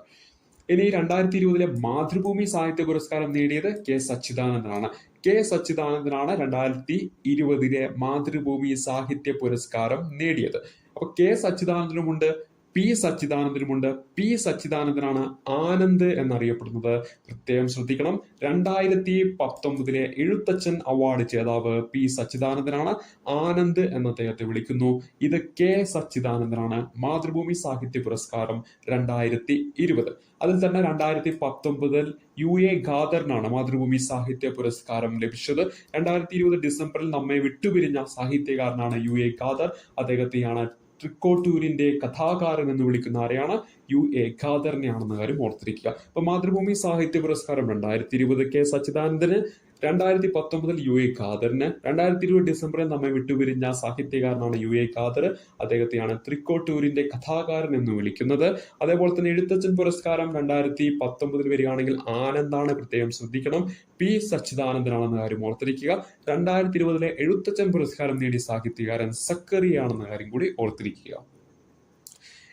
ഇനി 2020 മാതൃഭൂമി സാഹിത്യ പുരസ്കാരം നേടിയത് കെ സച്ചിദാനന്ദനാണ്. കെ സച്ചിദാനന്ദനാണ് 2020 മാതൃഭൂമി സാഹിത്യ പുരസ്കാരം നേടിയത്. അപ്പൊ കെ സച്ചിദാനന്ദനുമുണ്ട്, പി സച്ചിദാനന്ദനുമുണ്ട്. പി സച്ചിദാനന്ദനാണ് ആനന്ദ് എന്നറിയപ്പെടുന്നത്. പ്രത്യേകം ശ്രദ്ധിക്കണം. 2019 എഴുത്തച്ഛൻ അവാർഡ് ജേതാവ് പി സച്ചിദാനന്ദനാണ്. ആനന്ദ് എന്ന് അദ്ദേഹത്തെ വിളിക്കുന്നു. ഇത് കെ സച്ചിദാനന്ദനാണ്. മാതൃഭൂമി സാഹിത്യ പുരസ്കാരം 2020. അതിൽ തന്നെ 2019 UA ഖാദറിനാണ് മാതൃഭൂമി സാഹിത്യ പുരസ്കാരം ലഭിച്ചത്. 2020 ഡിസംബറിൽ നമ്മെ വിട്ടുപിരിഞ്ഞ സാഹിത്യകാരനാണ് UA ഖാദർ. അദ്ദേഹത്തെയാണ് ട്രിക്കോട്ടൂരിന്റെ കഥാകാരൻ എന്ന് വിളിക്കുന്ന ആരെയാണ്? UA ഖാദറിനെയാണെന്ന കാര്യം ഓർത്തിരിക്കുക. അപ്പൊ മാതൃഭൂമി സാഹിത്യ പുരസ്കാരം 2020 കെ സച്ചിദാനന്ദന്, 2019 UA ഖാദറിന്. 2020 ഡിസംബറിൽ നമ്മെ വിട്ടുപിരിഞ്ഞ സാഹിത്യകാരനാണ് UA ഖാദർ. അദ്ദേഹത്തെയാണ് ട്രിക്കോട്ടൂരിന്റെ കഥാകാരൻ എന്ന് വിളിക്കുന്നത്. അതേപോലെ തന്നെ എഴുത്തച്ഛൻ പുരസ്കാരം 2019 വരികയാണെങ്കിൽ ആനന്ദാണ്. പ്രത്യേകം ശ്രദ്ധിക്കണം. പി സച്ചിദാനന്ദനാണെന്ന കാര്യം ഓർത്തിരിക്കുക. 2020 എഴുത്തച്ഛൻ പുരസ്കാരം നേടിയ സാഹിത്യകാരൻ സക്കറിയാണെന്ന കാര്യം കൂടി ഓർത്തിരിക്കുക.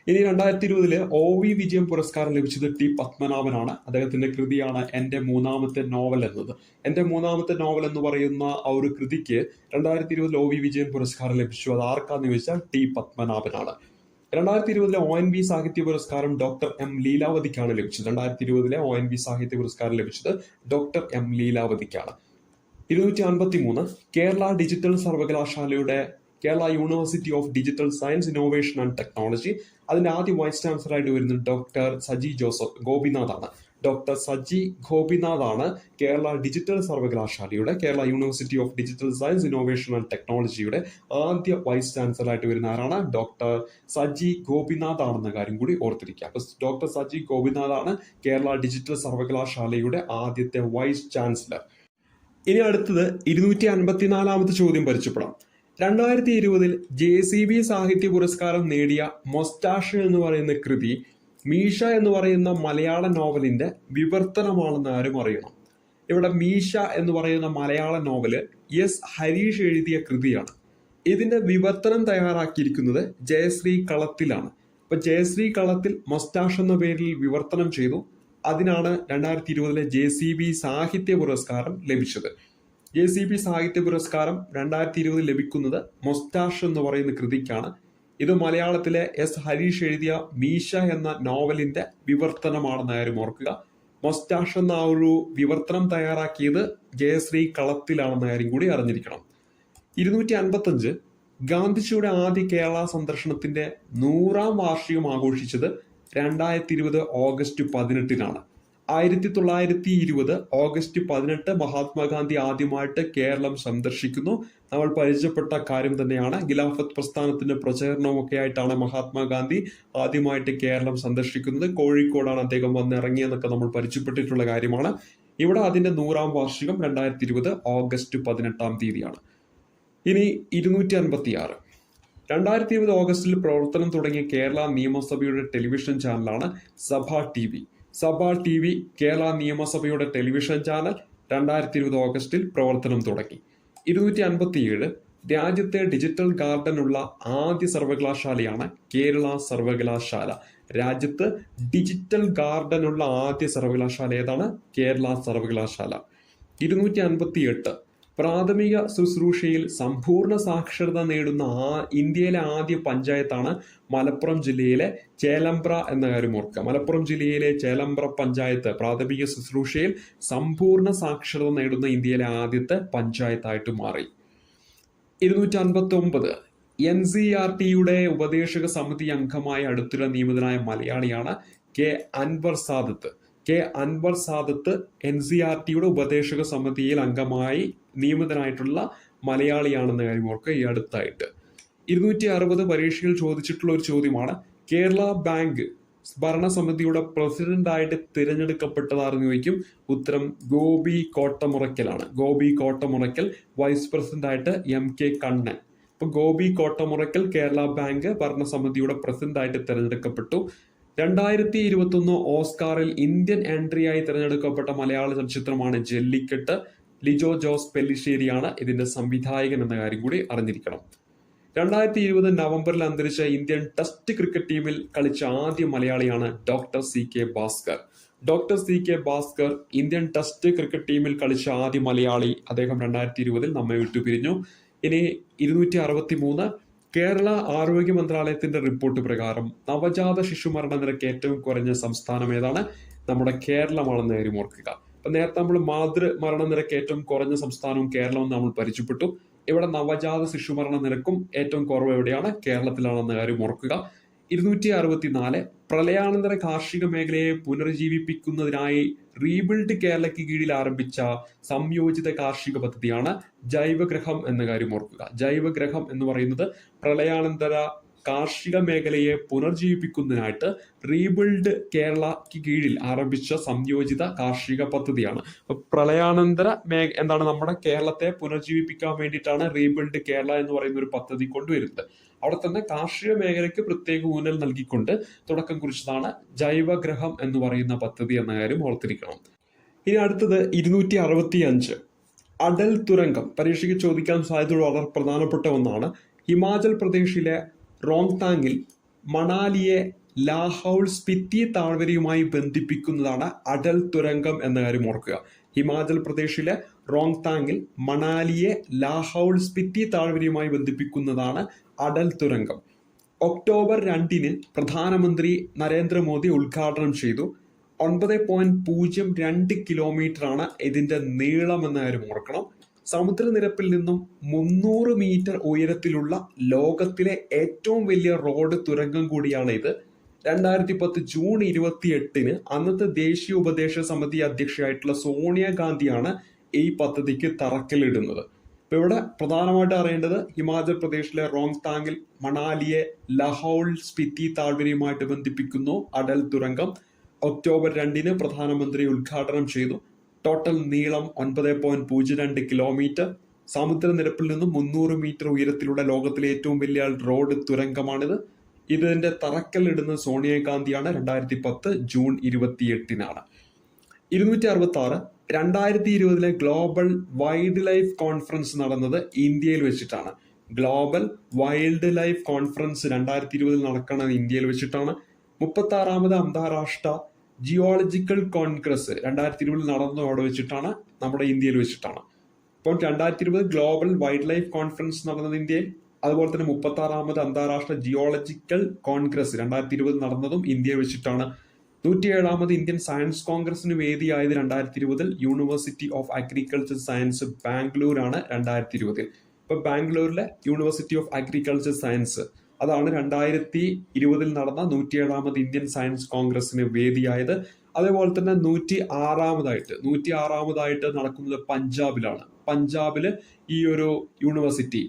ഇനി 2020 OV വിജയം പുരസ്കാരം ലഭിച്ചത് ടി പത്മനാഭനാണ്. അദ്ദേഹത്തിന്റെ കൃതിയാണ് എന്റെ മൂന്നാമത്തെ നോവൽ എന്നത്. എന്റെ മൂന്നാമത്തെ നോവൽ എന്ന് പറയുന്ന ആ ഒരു കൃതിക്ക് 2020 OV വിജയം പുരസ്കാരം ലഭിച്ചു. അത് ആർക്കാന്ന് ചോദിച്ചാൽ ടി പത്മനാഭനാണ്. 2020 ONV സാഹിത്യ പുരസ്കാരം ഡോക്ടർ M ലീലാവതിക്കാണ് ലഭിച്ചത്. 2020 ONV സാഹിത്യ പുരസ്കാരം ലഭിച്ചത് ഡോക്ടർ M ലീലാവതിക്കാണ്. 253 കേരള ഡിജിറ്റൽ സർവകലാശാലയുടെ Kerala university of digital science innovation and ടെക്നോളജി, അതിന്റെ ആദ്യ വൈസ് ചാൻസലറായിട്ട് വരുന്നത് ഡോക്ടർ സജി ജോസഫ് ഗോപിനാഥാണ്. ഡോക്ടർ സജി ഗോപിനാഥാണ് കേരള ഡിജിറ്റൽ സർവകലാശാലയുടെ Kerala university of digital science innovation and ടെക്നോളജിയുടെ ആദ്യ വൈസ് ചാൻസലറായിട്ട് വരുന്ന ആരാണ്? ഡോക്ടർ സജി ഗോപിനാഥ് ആണെന്ന കാര്യം കൂടി ഓർത്തിരിക്കുക. അപ്പൊ ഡോക്ടർ സജി ഗോപിനാഥാണ് കേരള ഡിജിറ്റൽ സർവകലാശാലയുടെ ആദ്യത്തെ വൈസ് ചാൻസലർ. ഇനി അടുത്തത് 254 ചോദ്യം പരിചയപ്പെടാം. 2020 JCB സാഹിത്യ പുരസ്കാരം നേടിയ മൊസ്റ്റാഷ് എന്ന് പറയുന്ന കൃതി മീശ എന്ന് പറയുന്ന മലയാള നോവലിന്റെ വിവർത്തനമാണെന്ന് ആരും അറിയണം. ഇവിടെ മീശ എന്ന് പറയുന്ന മലയാള നോവല് S ഹരീഷ് എഴുതിയ കൃതിയാണ്. ഇതിന്റെ വിവർത്തനം തയ്യാറാക്കിയിരിക്കുന്നത് ജയശ്രീ കളത്തിലാണ്. അപ്പൊ ജയശ്രീ കളത്തിൽ മൊസ്റ്റാഷ് എന്ന പേരിൽ വിവർത്തനം ചെയ്തു. അതിനാണ് 2020 JCB സാഹിത്യ പുരസ്കാരം ലഭിച്ചത്. JCB സാഹിത്യ പുരസ്കാരം 2020 ലഭിക്കുന്നത് മൊസ്റ്റാഷ് എന്ന് പറയുന്ന കൃതിക്കാണ്. ഇത് മലയാളത്തിലെ S ഹരീഷ് എഴുതിയ മീശ എന്ന നോവലിന്റെ വിവർത്തനമാണെന്ന കാര്യം ഓർക്കുക. മൊസ്റ്റാഷ് എന്ന ആ ഒരു വിവർത്തനം തയ്യാറാക്കിയത് ജയശ്രീ കളത്തിലാണെന്ന കാര്യം കൂടി അറിഞ്ഞിരിക്കണം. 255 ഗാന്ധിജിയുടെ ആദ്യ കേരള സന്ദർശനത്തിന്റെ 100ാം വാർഷികം ആഘോഷിച്ചത് 2020 ഓഗസ്റ്റ് 18 1920 ഓഗസ്റ്റ് 18 മഹാത്മാഗാന്ധി ആദ്യമായിട്ട് കേരളം സന്ദർശിക്കുന്നു. നമ്മൾ പരിചയപ്പെട്ട കാര്യം തന്നെയാണ്. ഖിലാഫത്ത് പ്രസ്ഥാനത്തിന്റെ പ്രചരണവും ഒക്കെ ആയിട്ടാണ് മഹാത്മാഗാന്ധി ആദ്യമായിട്ട് കേരളം സന്ദർശിക്കുന്നത്. കോഴിക്കോടാണ് അദ്ദേഹം വന്നിറങ്ങിയെന്നൊക്കെ നമ്മൾ പരിചയപ്പെട്ടിട്ടുള്ള കാര്യമാണ്. ഇവിടെ അതിന്റെ 100ാം വാർഷികം 2020 ഓഗസ്റ്റ് 18 ഇനി 256 2020 ഓഗസ്റ്റിൽ പ്രവർത്തനം തുടങ്ങിയ കേരള നിയമസഭയുടെ ടെലിവിഷൻ ചാനലാണ് സഭ ടി വി. സഭ ടി വി കേരള നിയമസഭയുടെ ടെലിവിഷൻ ചാനൽ 2020 ഓഗസ്റ്റിൽ പ്രവർത്തനം തുടങ്ങി. 257 രാജ്യത്തെ ഡിജിറ്റൽ ഗാർഡൻ ഉള്ള ആദ്യ സർവകലാശാലയാണ് കേരള സർവകലാശാല. രാജ്യത്ത് ഡിജിറ്റൽ ഗാർഡൻ ഉള്ള ആദ്യ സർവകലാശാല ഏതാണ്? കേരള സർവകലാശാല. 258 പ്രാഥമിക ശുശ്രൂഷയിൽ സമ്പൂർണ്ണ സാക്ഷരത നേടുന്ന ഇന്ത്യയിലെ ആദ്യ പഞ്ചായത്താണ് മലപ്പുറം ജില്ലയിലെ ചേലമ്പ്ര എന്ന കാര്യം ഓർക്കുക. മലപ്പുറം ജില്ലയിലെ ചേലമ്പ്ര പഞ്ചായത്ത് പ്രാഥമിക ശുശ്രൂഷയിൽ സമ്പൂർണ്ണ സാക്ഷരത നേടുന്ന ഇന്ത്യയിലെ ആദ്യത്തെ പഞ്ചായത്തായിട്ട് മാറി. 259 NCERTയുടെ ഉപദേശക സമിതി അംഗമായി അടുത്തിടെ നിയമിതനായ മലയാളിയാണ് കെ അൻവർ സാദത്ത്. കെ അൻവർ സാദത്ത് NCERTയുടെ ഉപദേശക സമിതിയിൽ അംഗമായി നിയമിതനായിട്ടുള്ള മലയാളിയാണെന്ന കാര്യം ഓർക്കുക ഈ അടുത്തായിട്ട്. 260 പരീക്ഷയിൽ ചോദിച്ചിട്ടുള്ള ഒരു ചോദ്യമാണ്. കേരള ബാങ്ക് ഭരണസമിതിയുടെ പ്രസിഡന്റായിട്ട് തിരഞ്ഞെടുക്കപ്പെട്ടതാണെന്ന് ചോദിക്കും. ഉത്തരം ഗോപി കോട്ടമുറയ്ക്കലാണ്. ഗോപി കോട്ടമുറയ്ക്കൽ. വൈസ് പ്രസിഡന്റായിട്ട് MK കണ്ണൻ. ഇപ്പൊ ഗോപി കോട്ടമുറയ്ക്കൽ കേരള ബാങ്ക് ഭരണസമിതിയുടെ പ്രസിഡന്റായിട്ട് തിരഞ്ഞെടുക്കപ്പെട്ടു. 2021 ഓസ്കാറിൽ ഇന്ത്യൻ എൻട്രിയായി തിരഞ്ഞെടുക്കപ്പെട്ട മലയാള ചലച്ചിത്രമാണ് ജല്ലിക്കെട്ട്. ലിജോ ജോസ് പെല്ലിശ്ശേരിയാണ് ഇതിന്റെ സംവിധായകൻ എന്ന കാര്യം കൂടി അറിഞ്ഞിരിക്കണം. 2020 നവംബറിൽ അന്തരിച്ച ഇന്ത്യൻ ടെസ്റ്റ് ക്രിക്കറ്റ് ടീമിൽ കളിച്ച ആദ്യ മലയാളിയാണ് doctor CK Bhaskar. Doctor CK Bhaskar Indian test cricket ടീമിൽ കളിച്ച ആദ്യ മലയാളി. അദ്ദേഹം 2020 നമ്മെ വിട്ടുപിരിഞ്ഞു. ഇനി 263 കേരള ആരോഗ്യ മന്ത്രാലയത്തിന്റെ റിപ്പോർട്ട് പ്രകാരം നവജാത ശിശുമരണ നിരക്ക് ഏറ്റവും കുറഞ്ഞ സംസ്ഥാനം ഏതാണ്? നമ്മുടെ കേരളമാണെന്ന് കാര്യം ഓർക്കുക. അപ്പൊ നേരത്തെ നമ്മൾ മാതൃ മരണ നിരക്ക് ഏറ്റവും കുറഞ്ഞ സംസ്ഥാനവും കേരളവും നമ്മൾ പരിചയപ്പെട്ടു. ഇവിടെ നവജാത ശിശുമരണ നിരക്കും ഏറ്റവും കുറവ് എവിടെയാണ്? കേരളത്തിലാണെന്ന കാര്യം ഓർക്കുക. 264 പ്രളയാനന്തര കാർഷിക മേഖലയെ പുനരുജ്ജീവിപ്പിക്കുന്നതിനായി റീബിൽഡ് കേരളയ്ക്ക് കീഴിൽ ആരംഭിച്ച സംയോജിത കാർഷിക പദ്ധതിയാണ് ജൈവഗ്രഹം എന്ന കാര്യം ഓർക്കുക. ജൈവഗ്രഹം എന്ന് പറയുന്നത് പ്രളയാനന്തര കാർഷിക മേഖലയെ പുനർജീവിപ്പിക്കുന്നതിനായിട്ട് റീബിൽഡ് കേരളയ്ക്ക് കീഴിൽ ആരംഭിച്ച സംയോജിത കാർഷിക പദ്ധതിയാണ്. പ്രളയാനന്തര എന്താണ് നമ്മുടെ കേരളത്തെ പുനർജീവിപ്പിക്കാൻ വേണ്ടിയിട്ടാണ് റീബിൽഡ് കേരള എന്ന് പറയുന്ന ഒരു പദ്ധതി കൊണ്ടുവരുന്നത്. അവിടെ തന്നെ കാർഷിക മേഖലയ്ക്ക് പ്രത്യേക ഊന്നൽ നൽകിക്കൊണ്ട് തുടക്കം കുറിച്ചതാണ് ജൈവഗ്രഹം എന്ന് പറയുന്ന പദ്ധതി എന്ന കാര്യം ഓർത്തിരിക്കണം. ഇനി അടുത്തത് 265 അടൽ തുരങ്കം. പരീക്ഷയ്ക്ക് ചോദിക്കാൻ സാധ്യതയുള്ള വളരെ പ്രധാനപ്പെട്ട ഒന്നാണ്. ഹിമാചൽ പ്രദേശിലെ റോങ്താങ്ങിൽ മണാലിയെ ലാഹൌൾ സ്പിറ്റി താഴ്വരയുമായി ബന്ധിപ്പിക്കുന്നതാണ് അടൽ തുരങ്കം എന്ന കാര്യം ഓർക്കുക. ഹിമാചൽ പ്രദേശിലെ റോങ്താങ്ങിൽ മണാലിയെ ലാഹൌൾ സ്പിറ്റി താഴ്വരയുമായി ബന്ധിപ്പിക്കുന്നതാണ് അടൽ തുരങ്കം. ഒക്ടോബർ 2 പ്രധാനമന്ത്രി നരേന്ദ്രമോദി ഉദ്ഘാടനം ചെയ്തു. 9.02 കിലോമീറ്റർ ആണ് ഇതിന്റെ നീളം എന്ന കാര്യം ഓർക്കണം. സമുദ്രനിരപ്പിൽ നിന്നും 300 മീറ്റർ ഉയരത്തിലുള്ള ലോകത്തിലെ ഏറ്റവും വലിയ റോഡ് തുരങ്കം കൂടിയാണ് ഇത്. 2010 ജൂൺ 28 അന്നത്തെ ദേശീയ ഉപദേശക സമിതി അധ്യക്ഷയായിട്ടുള്ള സോണിയാഗാന്ധിയാണ് ഈ പദ്ധതിക്ക് തറക്കല്ലിടുന്നത്. ഇപ്പൊ ഇവിടെ പ്രധാനമായിട്ട് അറിയേണ്ടത് ഹിമാചൽ പ്രദേശിലെ റോങ്താങ്ങിൽ മണാലിയെ ലാഹൌൾ സ്പിറ്റി താഴ്വരയുമായിട്ട് ബന്ധിപ്പിക്കുന്നു അടൽ തുരങ്കം. ഒക്ടോബർ 2 പ്രധാനമന്ത്രി ഉദ്ഘാടനം ചെയ്തു. ടോട്ടൽ നീളം 9.02 കിലോമീറ്റർ. സമുദ്രനിരപ്പിൽ നിന്നും 300 മീറ്റർ ഉയരത്തിലുള്ള ലോകത്തിലെ ഏറ്റവും വലിയ റോഡ് തുരങ്കമാണിത്. ഇതിന്റെ തറക്കല്ലിടുന്ന സോണിയാഗാന്ധിയാണ്. 2010 June 28 266 2020 global wild life conference നടന്നത് ഇന്ത്യയിൽ വെച്ചിട്ടാണ്. ഗ്ലോബൽ വൈൽഡ് ലൈഫ് കോൺഫറൻസ് 2020 നടക്കുന്നത് ഇന്ത്യയിൽ വെച്ചിട്ടാണ്. 36ാമത് അന്താരാഷ്ട്ര ജിയോളജിക്കൽ കോൺഗ്രസ് 2020 നടന്നത് അവിടെ വെച്ചിട്ടാണ്, നമ്മുടെ ഇന്ത്യയിൽ വെച്ചിട്ടാണ്. അപ്പോൾ 2020 ഗ്ലോബൽ വൈൽഡ് ലൈഫ് കോൺഫറൻസ് നടന്നത് ഇന്ത്യയിൽ. അതുപോലെ തന്നെ 36ാമത് അന്താരാഷ്ട്ര ജിയോളജിക്കൽ കോൺഗ്രസ് 2020 നടന്നതും ഇന്ത്യയിൽ വെച്ചിട്ടാണ്. 107ാമത് ഇന്ത്യൻ സയൻസ് കോൺഗ്രസിന് വേദിയായത് 2020 യൂണിവേഴ്സിറ്റി ഓഫ് അഗ്രികൾച്ചർ സയൻസ് ബാംഗ്ലൂരാണ് 2020. ഇപ്പൊ ബാംഗ്ലൂരിലെ യൂണിവേഴ്സിറ്റി ഓഫ് അഗ്രികൾച്ചർ സയൻസ് അതാണ് 2020 നടന്ന 107ാമത് ഇന്ത്യൻ സയൻസ് കോൺഗ്രസിന് വേദിയായത്. അതേപോലെ തന്നെ 106ാമതായിട്ട് നടക്കുന്നത് പഞ്ചാബിലാണ്. പഞ്ചാബില് ഈ ഒരു യൂണിവേഴ്സിറ്റി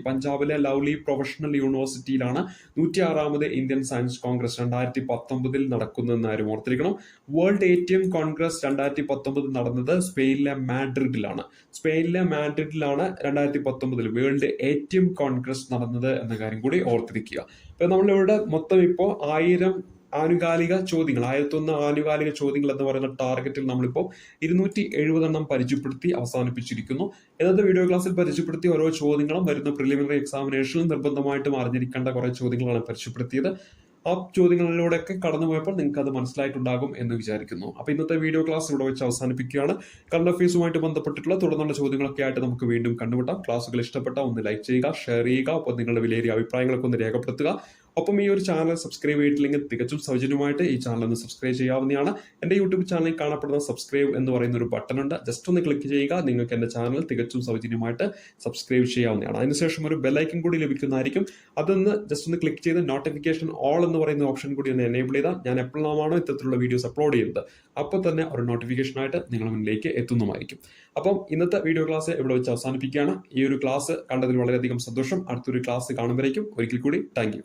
പഞ്ചാബിലെ ലവ്ലി പ്രൊഫഷണൽ യൂണിവേഴ്സിറ്റിയിലാണ് 106ാമത് ഇന്ത്യൻ സയൻസ് കോൺഗ്രസ് 2019 നടക്കുന്നതെന്ന് ആരും ഓർത്തിരിക്കണം. വേൾഡ് ATM കോൺഗ്രസ് 2019 നടന്നത് സ്പെയിനിലെ മാഡ്രിഡിലാണ് 2019 വേൾഡ് ATM കോൺഗ്രസ് നടന്നത് എന്ന കാര്യം കൂടി ഓർത്തിരിക്കുക. അപ്പൊ നമ്മളിവിടെ മൊത്തം ഇപ്പോൾ 1001 ആനുകാലിക ചോദ്യങ്ങൾ എന്ന് പറയുന്ന ടാർഗറ്റിൽ നമ്മളിപ്പോൾ 270 പരിചയപ്പെടുത്തി അവസാനിപ്പിച്ചിരിക്കുന്നു. ഇന്നത്തെ വീഡിയോ ക്ലാസ്സിൽ പരിചയപ്പെടുത്തിയ ഓരോ ചോദ്യങ്ങളും വരുന്ന പ്രിലിമിനറി എക്സാമിനേഷനിൽ നിർബന്ധമായിട്ടും അറിഞ്ഞിരിക്കേണ്ട കുറെ ചോദ്യങ്ങളാണ് പരിചയപ്പെടുത്തിയത്. ആ ചോദ്യങ്ങളിലൂടെയൊക്കെ കടന്നുപോയപ്പോൾ നിങ്ങൾക്ക് അത് മനസ്സിലായിട്ടുണ്ടാകും എന്ന് വിചാരിക്കുന്നു. അപ്പൊ ഇന്നത്തെ വീഡിയോ ക്ലാസ് ഇവിടെ വെച്ച് അവസാനിപ്പിക്കുകയാണ്. കറണ്ട് അഫയേഴ്സുമായിട്ട് ബന്ധപ്പെട്ടിട്ടുള്ള തുടർന്നുള്ള ചോദ്യങ്ങളൊക്കെ ആയിട്ട് നമുക്ക് വീണ്ടും കണ്ടുമുട്ടാം. ക്ലാസ്സുകൾ ഇഷ്ടപ്പെട്ട ഒന്ന് ലൈക്ക് ചെയ്യുക, ഷെയർ ചെയ്യുക, ഒപ്പം നിങ്ങളുടെ വിലയേറിയ അഭിപ്രായങ്ങളൊക്കെ ഒന്ന് രേഖപ്പെടുത്തുക. ഒപ്പം ഈ ഒരു ചാനൽ സബ്സ്ക്രൈബ് ചെയ്തിട്ടില്ലെങ്കിൽ തികച്ചും സൗജന്യമായിട്ട് ഈ ചാനൽ ഒന്ന് സബ്സ്ക്രൈബ് ചെയ്യാവുന്നതാണ്. എന്റെ യൂട്യൂബ് ചാനലിൽ കാണപ്പെടുന്ന സബ്സ്ക്രൈബ് എന്ന് പറയുന്ന ഒരു ബട്ടൺ ഉണ്ട്, ജസ്റ്റ് ഒന്ന് ക്ലിക്ക് ചെയ്യുക. നിങ്ങൾക്ക് എന്റെ ചാനൽ തികച്ചും സൗജന്യമായിട്ട് സബ്സ്ക്രൈബ് ചെയ്യാവുന്നതാണ്. അതിനുശേഷം ഒരു ബെല്ലൈക്കൺ കൂടി ലഭിക്കുന്നതായിരിക്കും. അതൊന്ന് ജസ്റ്റ് ഒന്ന് ക്ലിക്ക് ചെയ്ത് നോട്ടിഫിക്കേഷൻ ഓൾ എന്ന് പറയുന്ന ഓപ്ഷൻ കൂടി ഒന്ന് എനേബിൾ ചെയ്താൽ ഞാൻ എപ്പോഴാണോ ഇത്തരത്തിലുള്ള വീഡിയോസ് അപ്ലോഡ് ചെയ്യുന്നത് അപ്പോൾ തന്നെ ഒരു നോട്ടിഫിക്കേഷൻ ആയിട്ട് നിങ്ങളുടെ മുന്നിലേക്ക് എത്തുന്നതായിരിക്കും. അപ്പം ഇന്നത്തെ വീഡിയോ ക്ലാസ് ഇവിടെ വെച്ച് അവസാനിപ്പിക്കുകയാണ്. ഈ ഒരു ക്ലാസ് കണ്ടതിൽ വളരെയധികം സന്തോഷം. അടുത്തൊരു ക്ലാസ് കാണുമ്പോഴേക്കും ഒരിക്കൽ കൂടി താങ്ക് യു.